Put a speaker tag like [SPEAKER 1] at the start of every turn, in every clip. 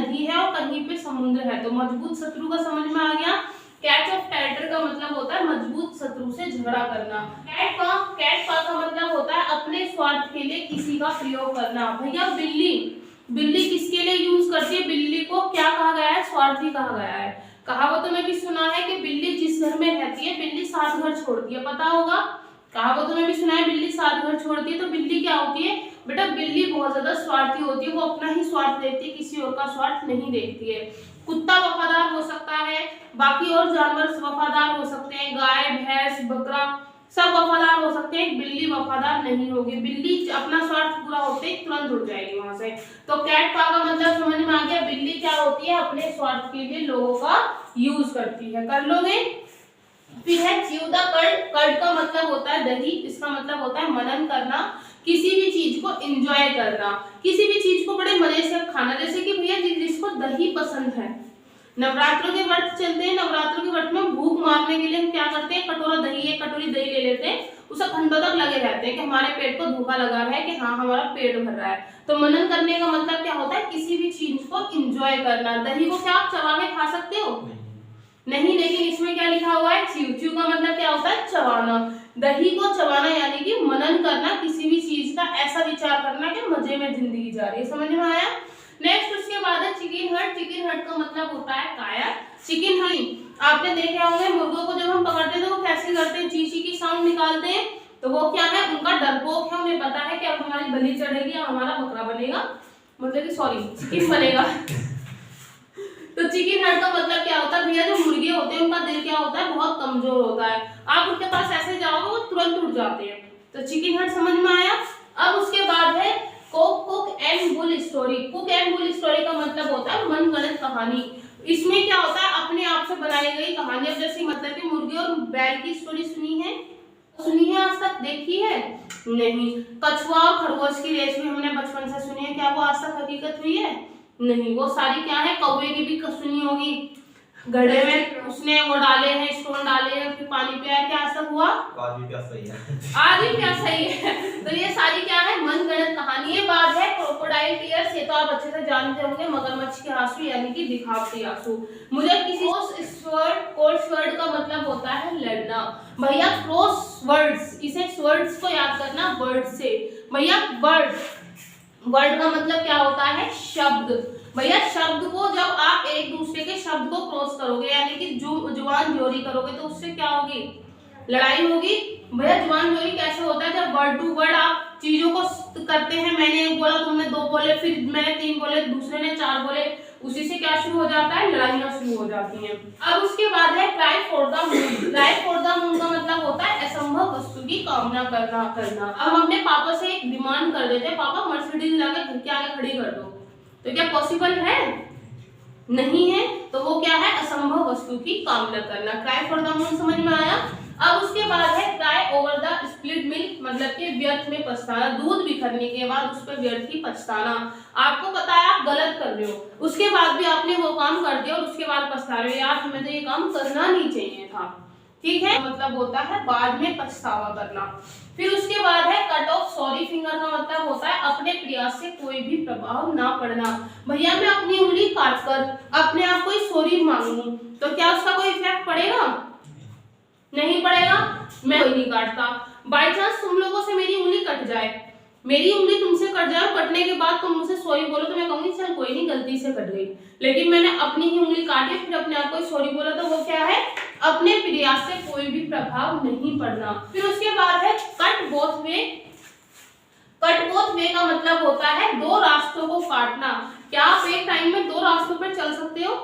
[SPEAKER 1] नदी है और कहीं पे समुद्र है। तो मजबूत शत्रु का समझ में आ गया। कैच ऑफ टेरिटर का मतलब होता है मजबूत शत्रु से झगड़ा करना। कैट पा का मतलब होता है अपने स्वार्थ के लिए किसी का प्रयोग करना। भैया बिल्ली किसके लिए यूज करती है? बिल्ली को क्या कहा गया है? स्वार्थी कहा गया है। कहावतों में भी सुना है कि बिल्ली जिस घर में रहती है बिल्ली 7 घर छोड़ती है, पता होगा। कहावतों में भी सुना है बिल्ली 7 घर छोड़ती है। तो बिल्ली क्या होती है बेटा? बिल्ली बहुत ज्यादा स्वार्थी होती है, वो अपना ही स्वार्थ देखती है, किसी और का स्वार्थ नहीं देखती है। कुत्ता वफादार हो सकता है, बाकी और जानवर वफादार हो सकते हैं, गाय भैंस बकरा सब वफादार हो सकते हैं, बिल्ली वफादार नहीं होगी। बिल्ली अपना स्वार्थ पूरा होते ही तुरंत उड़ जाएगी वहां से। तो कैट पा का मतलब समझ में आ गया। बिल्ली क्या होती है? अपने स्वार्थ के लिए लोगों का यूज करती है। कर लोगे? फिर है च्यू द कर्ड। कर्ड का मतलब होता है दही, इसका मतलब होता है मनन करना, किसी भी चीज को एंजॉय करना, किसी भी चीज को बड़े मजे से खाना। जैसे कि भैया जिसको दही पसंद है, नवरात्रों के व्रत चलते हैं, नवरात्रों के व्रत में भूख मारने के लिए हम क्या करते हैं? कटोरा दही, एक कटोरी दही ले लेते हैं, उसे घंटों तक लगे रहते हैं कि हमारे पेट को धोखा लगा रहा है कि हाँ हमारा पेट भर रहा है। तो मनन करने का मतलब क्या होता है? किसी भी चीज को एंजॉय करना। दही को क्या आप चबा के खा सकते हो? नहीं, लेकिन इसमें क्या लिखा हुआ है? च्यू। च्यू का मतलब क्या होता है? चबाना। दही को चबाना यानी कि मनन करना, किसी भी चीज का ऐसा विचार करना कि मजे में जिंदगी जा रही है। समझ में आया? नेक्स्ट उसके बाद है चिकन हट। चिकन हट का मतलब होता है काया। चिकन हट आपने देखे होंगे, मुर्गों को जब हम पकड़ते हैं तो वो कैसे करते हैं? चींची की साउंड निकालते हैं। तो वो क्या है? उनका डरपोक है, उन्हें पता है कि अब हमारी बलि चढ़ेगी, हमारा बकरा बनेगा, मतलब कि सॉरी चिकन बनेगा। तो चिकन हट का मतलब क्या होता है भैया? जो मुर्गे होते हैं उनका दिल क्या होता है? बहुत कमजोर होता है। आप उनके पास ऐसे जाओगे वो तुरंत उठ जाते हैं। तो चिकन हट समझ में आया। अब उसके बाद है cook and bull story. Cook and bull story का मतलब होता है मनगढ़ंत कहानी। इसमें क्या होता है? अपने आप से बनाई गई कहानी। अब जैसे मतलब कि मुर्गे और बैल की स्टोरी सुनी है आज तक? देखी है? नहीं। कछुआ और खरगोश की रेस भी हमने बचपन से सुनी है, क्या वो आज तक हकीकत हुई है? नहीं। वो सारी क्या है? कौवे की भी सुनी होगी, घड़े में उसने वो डाले हैं, स्टोन डाले हैं, फिर पानी पिया, क्या असर हुआ? आज भी प्यासा ही है। तो ये सारी क्या है? मनगढ़ंत कहानी है। बात है क्रोकोडाइल टीयर्स, ये तो आप अच्छे से जानते होंगे, मगरमच्छ के आंसू यानी कि दिखावटी आंसू। मुझे किसी कोर्स वर्ड का मतलब होता है लड़ना। भैया क्रॉस वर्ड्स, इसे वर्ड्स को याद करना वर्ड से। भैया वर्ड का मतलब क्या होता है? शब्द। भैया शब्द को जब आप एक दूसरे के शब्द को क्रॉस करोगे यानी कि जुबान जोरी करोगे तो उससे क्या होगी? लड़ाई होगी। भैया जुबान जोरी कैसे होता है? जब वर्ड टू वर्ड आप चीजों को करते हैं, मैंने एक बोला, तुमने 2 बोले, फिर मैंने 3 बोले, दूसरे ने 4 बोले, उसी से क्या शुरू हो जाता है? लड़ाइयां शुरू हो जाती हैं। अब उसके बाद है cry for the moon. Cry for the moon का मतलब होता है असंभव वस्तु की कामना करना। अब हम अपने पापा से एक डिमांड कर देते हैं, पापा मर्सिडीज लाके घर के आगे खड़ी कर दो, तो क्या पॉसिबल है? नहीं है। तो वो क्या है? असंभव वस्तु की कामना करना। क्राई फॉर द मून समझ में आया। अब उसके बाद है cry over the spilled milk, मतलब कि व्यर्थ में पछताना। दूध बिखरने के बाद उस पर व्यर्थ ही पछताना। आपको पता है आप गलत कर रहे हो, उसके बाद भी आपने वो काम कर दिया और उसके बाद पछता रहे हो, यार हमें तो ये काम करना नहीं चाहिए था। ठीक है, मतलब होता है बाद में पछतावा करना। फिर उसके बाद है कट ऑफ सॉरी फिंगर का मतलब होता है अपने प्रयास से कोई भी प्रभाव ना पड़ना। भैया मैं अपनी उंगली काटकर अपने आप को सॉरी मांगूं तो क्या उसका कोई इफेक्ट पड़ेगा? नहीं पड़ेगा। मैं कोई नहीं काटता। बाई चांस तुम लोगों से मेरी उंगली कट जाए, मेरी उंगली तुमसे कट जाए, कटने के बाद तुम मुझसे सॉरी बोलो तो मैं कहूंगी चल कोई नहीं गलती से कट गई। लेकिन मैंने अपनी ही उंगली काटी फिर अपने आप को सॉरी बोला तो वो क्या है? अपने प्रयास से कोई भी प्रभाव नहीं पड़ना। फिर उसके बाद है cut both way. Cut both way का मतलब होता है 2 रास्तों को काटना। क्या आप एक टाइम में 2 रास्तों पर चल सकते हो?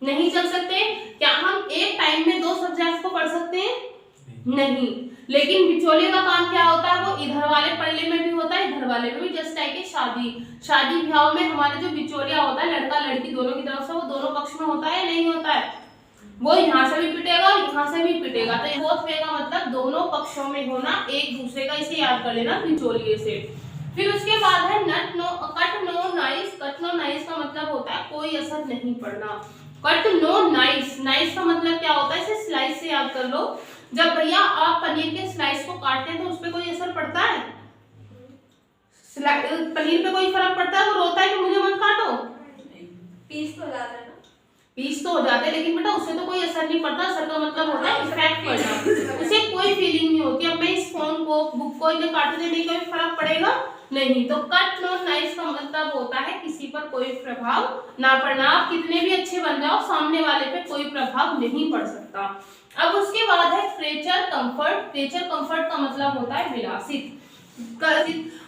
[SPEAKER 1] नहीं चल सकते। क्या हम एक टाइम में 2 सब्जेक्ट को पढ़ सकते हैं? नहीं। लेकिन बिचौलिए का काम क्या होता है? वो इधर वाले पल्ले में भी होता है, इधर वाले में भी। जस्ट लाइक शादी ब्याह में हमारे जो बिचौलिया होता है, लड़का लड़की दोनों की तरफ से, वो दोनों पक्ष में होता है नहीं होता है? वो यहाँ से भी पिटेगा और यहाँ से भी पिटेगा। तो बोथ वे का मतलब दोनों पक्षों में होना, एक दूसरे का, इसे याद कर लेना बिचौलिए से। फिर उसके बाद है cut no ice. Cut no ice का मतलब होता है कोई असर नहीं पड़ना। Cut no nice. नाइस का मतलब क्या होता है? इसे स्लाइस से याद कर लो। जब भैया आप पनीर के स्लाइस को काटते हैं तो उस पर कोई असर पड़ता है? पनीर पे कोई फर्क पड़ता है? वो रोता है कि मुझे मत काटो? पीस तो हो जाते हैं, लेकिन बेटा उससे तो कोई असर नहीं पड़ता। असर का मतलब होता है इफेक्ट पड़ना, उसे कोई फीलिंग नहीं होती। अब मैं इस फोन को, बुक को इन्हें काट देने का भी फर्क पड़ेगा नहीं। तो कट नॉट नाइस का मतलब होता है किसी पर कोई प्रभाव ना पड़ना। आप कितने भी अच्छे बन जाओ, सामने वाले पे कोई प्रभाव नहीं पड़ सकता। अब उसके बाद है क्रेचर कंफर्ट। क्रेचर कंफर्ट का मतलब होता है विलासित।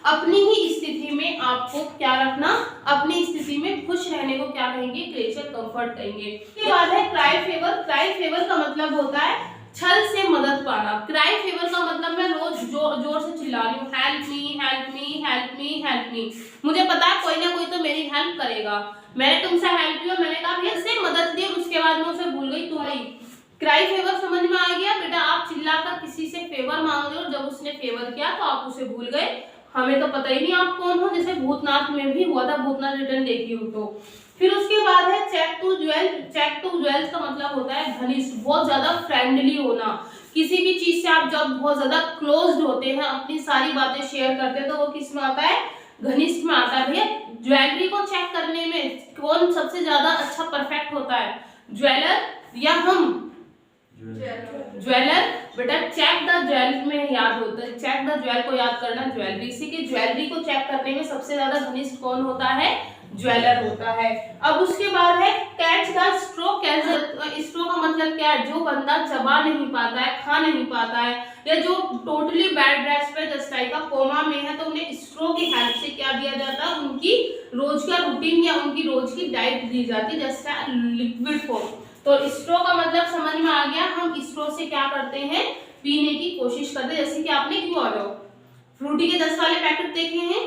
[SPEAKER 1] अपनी ही स्थिति में आपको क्या रखना, अपनी स्थिति में खुश रहने को क्या कहेंगे, क्रेचर कंफर्ट कहेंगे। इसके बाद है क्राई फेवर। क्राई फेवर का मतलब होता है छल से मदद पाना। क्राई फेवर का मतलब मैं रोज जोर से चिल्ला रही हूँ, help me help me help me help me. मुझे पता है कोई ना कोई तो मेरी हेल्प करेगा। मैंने तुमसे हेल्प लिया, मैंने कहा भैया से मदद दी, उसके बाद मैं उसे भूल गई, तुम्हारी क्राई फेवर समझ में आ गया बेटा। आप चिल्लाकर किसी से फेवर मांग रहे हो, जब उसने फेवर किया तो आप उसे भूल गए। हमें तो पता ही नहीं आप कौन हो, जैसे भूतनाथ में भी हुआ था, भूतनाथ रिटर्न देखी हो तो। फिर उसके बाद है cheek to jowl. Cheek to jowls का मतलब होता है घनिष्ठ, बहुत ज्यादा फ्रेंडली होना। किसी भी चीज से आप जब बहुत ज्यादा क्लोज्ड होते हैं, अपनी सारी बातें शेयर करते हैं, तो वो किस में आता है, घनिष्ठ में आता है। भैया ज्वेलरी को चेक करने में कौन सबसे ज्यादा अच्छा परफेक्ट होता है, ज्वेलर या हम? ज्वेलर। बेटा चेक द ज्वेल में याद होता है, चेक द ज्वेल को याद करना ज्वेलरी से, कि ज्वेलरी को चेक करने में सबसे ज्यादा घनिष्ठ कौन होता है, ज्वेलर होता है। अब उसके बाद है catch the straw. Catch the straw का मतलब क्या है, जो बंदा चबा नहीं पाता है, खा नहीं पाता है, या जो टोटली बेड रेस्ट पे जस्ट लाइक कोमा में है, तो उन्हें स्ट्रो की हेल्प से क्या दिया जाता है, उनकी रोज का रूटीन या उनकी रोज की डाइट दी जाती है, जस्ट लिक्विड फॉर्म। तो स्ट्रो का मतलब समझ में आ गया। हम स्ट्रो से क्या करते हैं, पीने की कोशिश करते हैं। जैसे कि आपने क्यों आ रहे हो, फ्रूटी के 10 वाले पैकेट देखे हैं,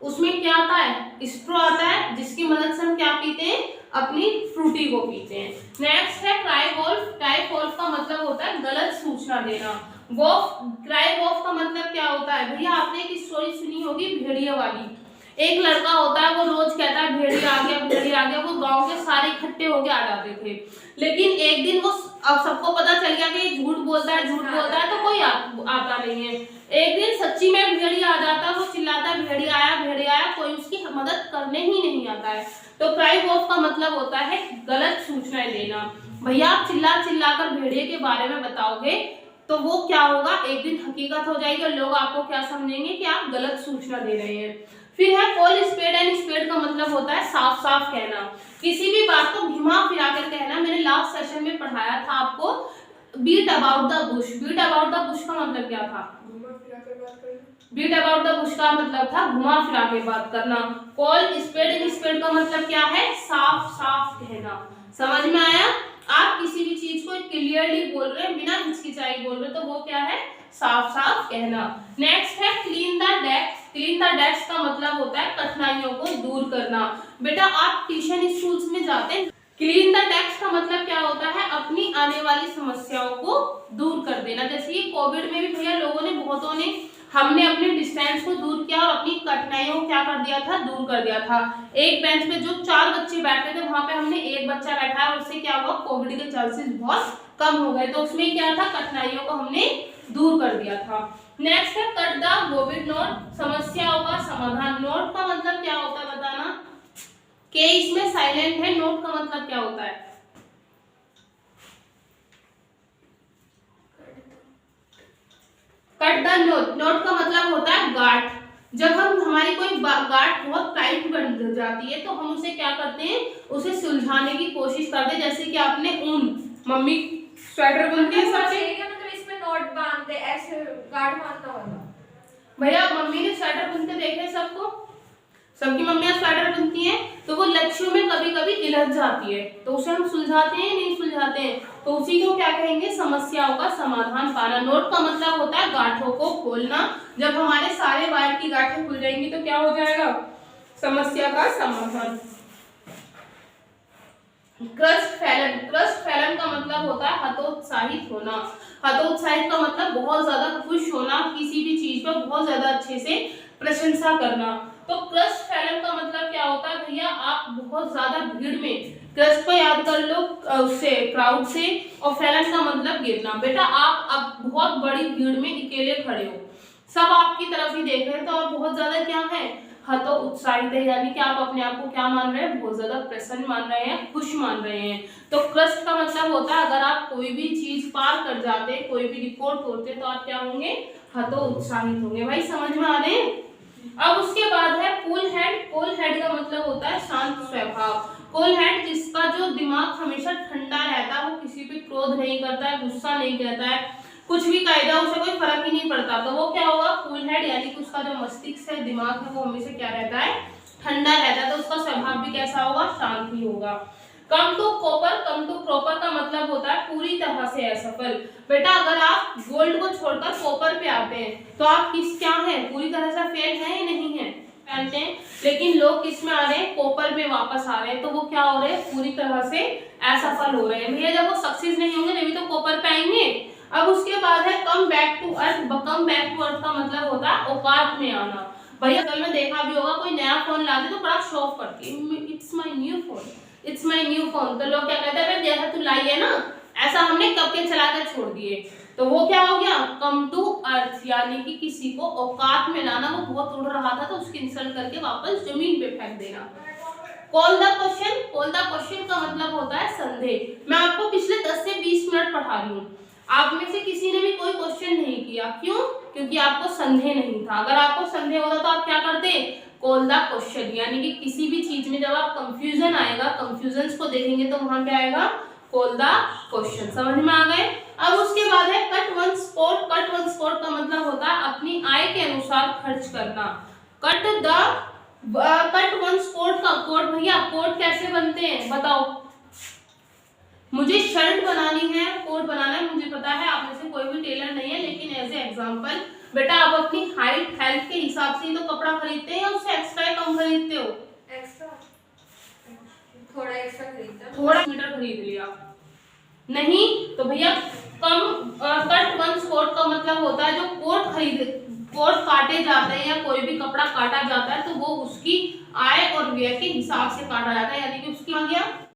[SPEAKER 1] उसमें क्या आता है, स्ट्रो आता है, जिसकी मदद से हम क्या पीते हैं, अपनी फ्रूटी को पीते हैं। नेक्स्ट है क्राई वॉल्फ। क्राई वॉल्फ का मतलब होता है गलत सूचना देना। क्राई वॉल्फ का मतलब क्या होता है, भैया आपने एक स्टोरी सुनी होगी भेड़िया वाली। एक लड़का होता है, वो रोज कहता है भेड़िया आ गया भेड़िया आ गया, वो गांव के सारे इकट्ठे होके आ जाते थे। लेकिन एक दिन वो, अब सबको पता चल गया कि झूठ बोलता है तो कोई आता नहीं है। एक दिन सच्ची में भेड़िया आ जाता है, वो चिल्लाता है भेड़िया आया, कोई उसकी मदद करने ही नहीं आता है। तो क्राई वॉल्फ का मतलब होता है गलत सूचनाएं देना। भैया आप चिल्ला कर भेड़िए के बारे में बताओगे तो वो क्या होगा, एक दिन हकीकत हो जाएगी और लोग आपको क्या समझेंगे कि आप गलत सूचना दे रहे हैं। फिर है कॉल स्पेड एंड स्पेड का मतलब होता है साफ साफ कहना, किसी भी बात को घुमा फिरा कर कहना। मैंने लास्ट सेशन में पढ़ाया था आपको beat about the bush. Beat about the bush का मतलब क्या था, बीट अबाउट द बुश का मतलब था घुमा फिरा के बात करना। कॉल स्पेड एंड स्पेड का मतलब क्या है, साफ साफ कहना। समझ में आया? आप किसी भी चीज को क्लियरली बोल रहे हैं, बिना हिचकिचाई बोल रहे, तो वो क्या है, साफ साफ कहना। नेक्स्ट है clean the desk. Clean the desk का मतलब होता है कठिनाइयों को दूर करना। बेटा आप ट्यूशन स्कूल्स में जाते हैं, क्लीन द डेस्क का मतलब क्या होता है, अपनी आने वाली समस्याओं को दूर कर देना। जैसे ये कोविड में भी भैया लोगों ने, बहुतों ने, हमने अपने डिस्टेंस को दूर किया और अपनी कठिनाइयों को क्या कर दिया था, दूर कर दिया था। एक बेंच पे जो 4 बच्चे बैठे थे, वहां पे हमने एक बच्चा बैठा है, उससे क्या हुआ, कोविड के चांसेस बहुत कम हो गए। तो उसमें क्या था, कठिनाइयों को हमने दूर कर दिया था। नेक्स्ट है कट द कोविड नोट। समस्याओं का समाधान। नोट का मतलब क्या होता है बताना, के इसमें साइलेंट है, नोट का मतलब क्या होता है, कट द नोट। नोट का मतलब होता है गांठ। जब हम, हमारी कोई गांठ बहुत टाइट बन जाती है तो हम उसे क्या करते हैं, उसे सुलझाने की कोशिश करते हैं। जैसे कि आपने ऊन, मम्मी स्वेटर बुनती है सबसे,
[SPEAKER 2] मतलब इसमें नोट बांधते ऐसे गांठ बांधना होगा।
[SPEAKER 1] भैया मम्मी ने स्वेटर बुनते देखे सबको, सबकी मम्मियां स्वेटर बुनती हैं, तो वो लक्ष्यों में कभी कभी इलझ जाती है, तो उसे हम सुलझाते हैं नहीं सुलझाते हैं, तो उसी को क्या कहेंगे, समस्याओं का समाधान पाना। नोट का मतलब होता है गांठों को खोलना। जब हमारे सारे वायर की गांठें खुल जाएंगी तो क्या हो जाएगा, समस्या का समाधान। Crust Fallon. क्रस्ट फैलन का मतलब होता है हतोत्साहित होना। हतोत्साहित का मतलब बहुत ज्यादा खुश होना, किसी भी चीज पर बहुत ज्यादा अच्छे से प्रशंसा करना। तो क्रस्ट फैलन का मतलब क्या होता है भैया, आप बहुत ज्यादा भीड़ में, क्रस्ट को याद कर लो उससे, क्राउड से, और फैलन का मतलब गिरना। बेटा आप अब बहुत बड़ी भीड़ में अकेले खड़े हो, सब आपकी तरफ ही देख रहे हैं, तो आप बहुत ज्यादा क्या है, हतो उत्साहित है, यानी कि आप अपने आप को क्या मान रहे हैं, बहुत ज्यादा प्रसन्न मान रहे हैं, खुश मान रहे हैं। तो क्रस्ट का मतलब होता है अगर आप कोई भी चीज पार कर जाते हैं, कोई भी रिकॉर्ड तोड़ते तो आप क्या होंगे, हतो उत्साहित होंगे। भाई समझ में आ रहे हैं। अब उसके बाद है कूल हेड। कूल हेड का मतलब होता है शांत स्वभाव। कूल हेड जिसका जो दिमाग हमेशा ठंडा रहता है, वो किसी पे क्रोध नहीं करता है, गुस्सा नहीं करता है, कुछ भी कायदा उसे कोई फर्क ही नहीं पड़ता, तो वो क्या होगा, कूल हेड, यानी कि उसका जो मस्तिष्क है, दिमाग है, वो हमेशा क्या रहता है, ठंडा रहता है, तो उसका स्वभाव भी कैसा होगा, शांत ही होगा। Come to cropper. Come to cropper का मतलब होता है पूरी तरह से असफल। बेटा अगर आप गोल्ड को छोड़कर कॉपर पे आते हैं तो आप किस क्या है, पूरी तरह से फेल है या नहीं है, जानते हैं। लेकिन लोग किस में आ रहे हैं, कॉपर में वापस आ रहे हैं, तो वो क्या हो रहे हैं, पूरी तरह से असफल हो रहे हैं। भैया जब वो सक्सेस नहीं होंगे तभी तो कॉपर पे आएंगे। अब उसके बाद है come back to earth. Come back to earth का मतलब होता है औकात में आना। भैया कल में देखा भी होगा कोई नया फोन लाते तो बड़ा शौक करती है, it's my new phone, it's my new phone. तो लोग क्या कहते हैं, जैसा तू लाई है ना ऐसा हमने कब के चला कर छोड़ दिए, तो वो क्या हो गया, कम टू अर्थ, यानी कि किसी को औकात में लाना। वो बहुत उड़ रहा था तो उसकी इंसल्ट करके वापस जमीन पे फेंक देना। Call the question. Call the question का मतलब होता है संदेह। मैं आपको पिछले 10 से 20 मिनट पढ़ा रही हूँ, आप में से किसी ने भी कोई क्वेश्चन नहीं किया, क्यों, क्योंकि आपको संदेह नहीं था। अगर आपको संदेह होता तो आप क्या करते, कॉल द क्वेश्चन, यानी कि किसी भी चीज में जब आप कंफ्यूजन आएगा, कंफ्यूजन्स को देखेंगे तो वहां क्या आएगा, कॉल द क्वेश्चन। समझ में आ गए। अब उसके बाद है cut one spot. Cut one spot का मतलब होता है अपनी आय के अनुसार खर्च करना। कट वन स्पॉट का कोट, भैया कोट कैसे बनते हैं बताओ, मुझे शर्ट बनानी है, कोट बनाना है, मुझे पता है आप में से कोई भी टेलर नहीं है, लेकिन एज ए एग्जांपल बेटा आप अपनी हाइट हेल्थ के हिसाब से ही तो कपड़ा खरीदते हैं या उससे एक्स्ट्रा कम खरीदते हो,
[SPEAKER 2] एक्स्ट्रा, थोड़ा एक्स्ट्रा खरीदते,
[SPEAKER 1] थोड़ा मीटर खरीद लिया नहीं, तो भैया कट वन कोट का मतलब होता है जो कोट काटे जाते हैं या कोई भी कपड़ा काटा जाता है तो वो उसकी आय और व्यय के हिसाब से काटा जाता है, यानी कि उसकी आ गया